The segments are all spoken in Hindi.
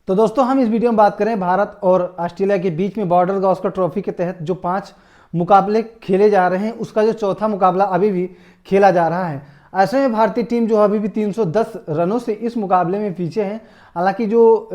तो दोस्तों हम इस वीडियो में बात करें भारत और ऑस्ट्रेलिया के बीच में बॉर्डर गावस्कर ट्रॉफी के तहत जो 5 मुकाबले खेले जा रहे हैं उसका जो चौथा मुकाबला अभी भी खेला जा रहा है। ऐसे में भारतीय टीम जो अभी भी 310 रनों से इस मुकाबले में पीछे है। हालांकि जो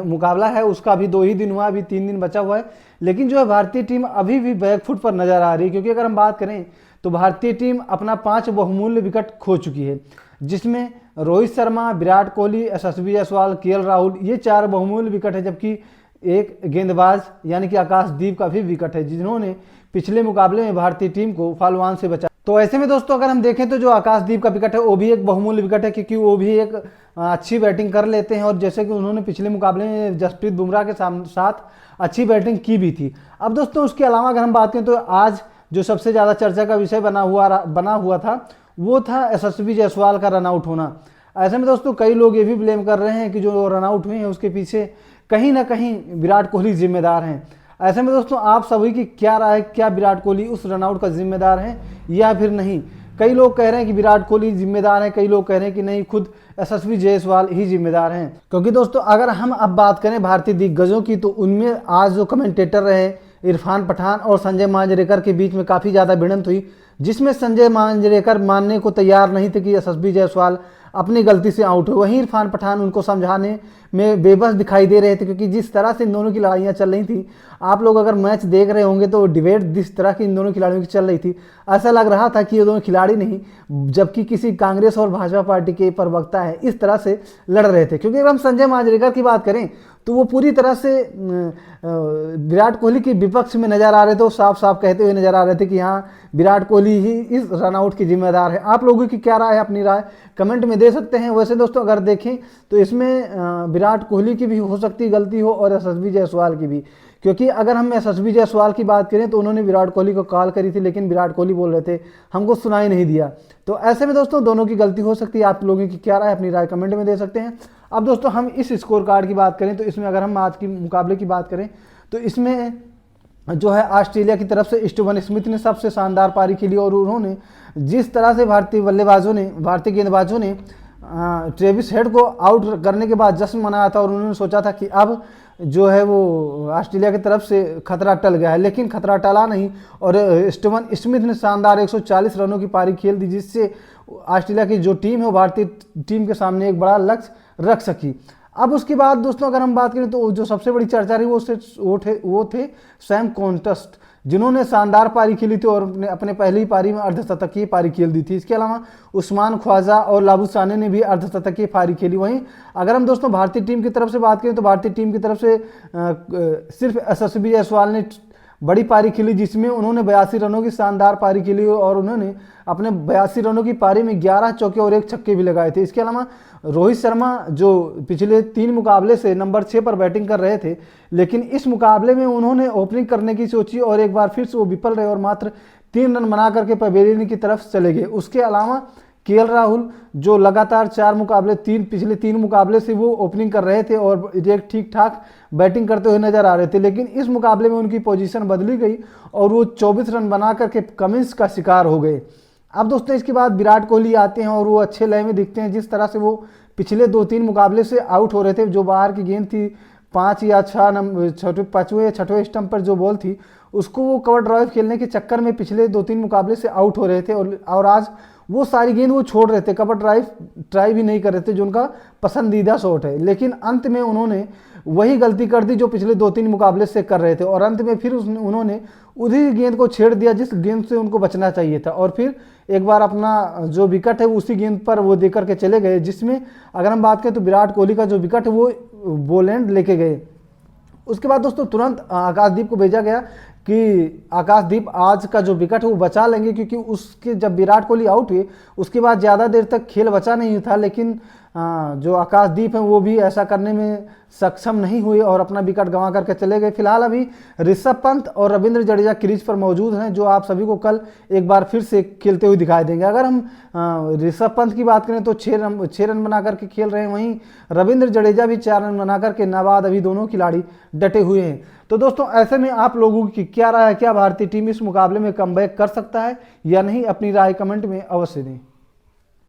मुकाबला है उसका अभी 2 ही दिन हुआ, अभी 3 दिन बचा हुआ है, लेकिन जो है भारतीय टीम अभी भी बैकफुट पर नजर आ रही है। क्योंकि अगर हम बात करें तो भारतीय टीम अपना 5 बहुमूल्य विकेट खो चुकी है, जिसमें रोहित शर्मा, विराट कोहली, यशस्वी जायसवाल, केएल राहुल ये 4 बहुमूल्य विकेट है, जबकि एक गेंदबाज यानी कि आकाशदीप का भी विकेट है, जिन्होंने पिछले मुकाबले में भारतीय टीम को फालवान से बचा। तो ऐसे में दोस्तों अगर हम देखें तो जो आकाशदीप का विकेट है वो भी एक बहुमूल्य विकेट है, क्योंकि वो भी एक अच्छी बैटिंग कर लेते हैं और जैसे कि उन्होंने पिछले मुकाबले में जसप्रीत बुमराह के साथ अच्छी बैटिंग की भी थी। अब दोस्तों उसके अलावा अगर हम बात करें तो आज जो सबसे ज़्यादा चर्चा का विषय बना हुआ था वो था यशस्वी जायसवाल का रनआउट होना। ऐसे में दोस्तों कई लोग ये भी ब्लेम कर रहे हैं कि जो रनआउट हुए हैं उसके पीछे कहीं ना कहीं विराट कोहली जिम्मेदार हैं। ऐसे में दोस्तों आप सभी की क्या राय है, क्या विराट कोहली उस रनआउट का जिम्मेदार है या फिर नहीं? कई लोग कह रहे हैं कि विराट कोहली जिम्मेदार हैं, कई लोग कह रहे हैं कि नहीं, खुद यशस्वी जायसवाल ही जिम्मेदार हैं। क्योंकि दोस्तों अगर हम अब बात करें भारतीय दिग्गजों की तो उनमें आज जो कमेंटेटर रहे इरफान पठान और संजय मांजरेकर के बीच में काफ़ी ज़्यादा भिड़ंत हुई, जिसमें संजय मांजरेकर मानने को तैयार नहीं थे कि यशस्वी जायसवाल अपनी गलती से आउट हुए। वहीं इरफान पठान उनको समझाने में बेबस दिखाई दे रहे थे, क्योंकि जिस तरह से इन दोनों की लड़ाइयाँ चल रही थी, आप लोग अगर मैच देख रहे होंगे तो डिबेट जिस तरह की इन दोनों खिलाड़ियों की चल रही थी, ऐसा लग रहा था कि ये दोनों खिलाड़ी नहीं जबकि किसी कांग्रेस और भाजपा पार्टी के प्रवक्ता हैं, इस तरह से लड़ रहे थे। क्योंकि अगर हम संजय मांजरेकर की बात करें तो वो पूरी तरह से विराट कोहली के विपक्ष में नजर आ रहे थे। वो साफ साफ कहते हुए नजर आ रहे थे कि हाँ, विराट कोहली ही इस रनआउट की जिम्मेदार है। आप लोगों की क्या राय है, अपनी राय कमेंट में दे सकते हैं। वैसे दोस्तों अगर देखें तो इसमें विराट कोहली की भी हो सकती गलती हो और यशस्वी जायसवाल की भी, क्योंकि अगर हम यशस्वी जायसवाल की बात करें तो उन्होंने विराट कोहली को कॉल करी थी, लेकिन विराट कोहली बोल रहे थे हमको सुनाई नहीं दिया। तो ऐसे में दोस्तों दोनों की गलती हो सकती है। आप लोगों की क्या राय, अपनी राय कमेंट में दे सकते हैं। अब दोस्तों हम इस स्कोर कार्ड की बात करें तो इसमें अगर हम आज की मुकाबले की बात करें तो इसमें जो है ऑस्ट्रेलिया की तरफ से स्टीवन स्मिथ ने सबसे शानदार पारी खेली और उन्होंने जिस तरह से भारतीय गेंदबाजों ने ट्रेविस हेड को आउट करने के बाद जश्न मनाया था और उन्होंने सोचा था कि अब जो है वो ऑस्ट्रेलिया की तरफ से खतरा टल गया है, लेकिन खतरा टला नहीं और स्टीवन स्मिथ ने शानदार 140 रनों की पारी खेल दी, जिससे ऑस्ट्रेलिया की जो टीम है वो भारतीय टीम के सामने एक बड़ा लक्ष्य रख सकी। अब उसके बाद दोस्तों अगर हम बात करें तो जो सबसे बड़ी चर्चा रही वो थे सैम कॉन्टेस्ट, जिन्होंने शानदार पारी खेली थी और अपने पहली पारी में अर्धशतकीय पारी खेल दी थी। इसके अलावा उस्मान ख्वाजा और लाबुसाने ने भी अर्धशतकीय पारी खेली। वहीं अगर हम दोस्तों भारतीय टीम की तरफ से बात करें तो भारतीय टीम की तरफ से सिर्फ यशस्वी जायसवाल ने बड़ी पारी खेली, जिसमें उन्होंने 82 रनों की शानदार पारी खेली और उन्होंने अपने 82 रनों की पारी में 11 चौके और 1 छक्के भी लगाए थे। इसके अलावा रोहित शर्मा जो पिछले 3 मुकाबले से नंबर 6 पर बैटिंग कर रहे थे, लेकिन इस मुकाबले में उन्होंने ओपनिंग करने की सोची और एक बार फिर से वो विफल रहे और मात्र 3 रन बना करके पवेलियन की तरफ चले गए। उसके अलावा केएल राहुल जो लगातार पिछले 3 मुकाबले से वो ओपनिंग कर रहे थे और एक ठीक ठाक बैटिंग करते हुए नजर आ रहे थे, लेकिन इस मुकाबले में उनकी पोजीशन बदली गई और वो 24 रन बना करके कमिंस का शिकार हो गए। अब दोस्तों इसके बाद विराट कोहली आते हैं और वो अच्छे लय में दिखते हैं। जिस तरह से वो पिछले 2-3 मुकाबले से आउट हो रहे थे, जो बाहर की गेंद थी 5 या 5वें या 6वें स्टंप पर जो बॉल थी उसको वो कवर ड्राइव खेलने के चक्कर में पिछले 2-3 मुकाबले से आउट हो रहे थे और आज वो सारी गेंद वो छोड़ रहे थे, कवर ड्राइव ट्राई भी नहीं कर रहे थे, जो उनका पसंदीदा शॉट है। लेकिन अंत में उन्होंने वही गलती कर दी जो पिछले 2-3 मुकाबले से कर रहे थे और अंत में फिर उन्होंने उसी गेंद को छेड़ दिया जिस गेंद से उनको बचना चाहिए था और फिर एक बार अपना जो विकेट है उसी गेंद पर वो दे करके चले गए, जिसमें अगर हम बात करें तो विराट कोहली का जो विकेट है वो बोलैंड लेके गए। उसके बाद दोस्तों तुरंत आकाशदीप को भेजा गया कि आकाशदीप आज का जो विकेट है वो बचा लेंगे, क्योंकि उसके जब विराट कोहली आउट हुए उसके बाद ज़्यादा देर तक खेल बचा नहीं था, लेकिन जो आकाशदीप हैं वो भी ऐसा करने में सक्षम नहीं हुए और अपना विकेट गंवा करके चले गए। फिलहाल अभी ऋषभ पंत और रविंद्र जडेजा क्रीज पर मौजूद हैं, जो आप सभी को कल एक बार फिर से खेलते हुए दिखाई देंगे। अगर हम ऋषभ पंत की बात करें तो 6 रन बना करके खेल रहे हैं, वहीं रविंद्र जडेजा भी 4 रन बना करके नाबाद अभी दोनों खिलाड़ी डटे हुए हैं। तो दोस्तों ऐसे में आप लोगों की क्या राय है, क्या भारतीय टीम इस मुकाबले में कमबैक कर सकता है या नहीं? अपनी राय कमेंट में अवश्य दें।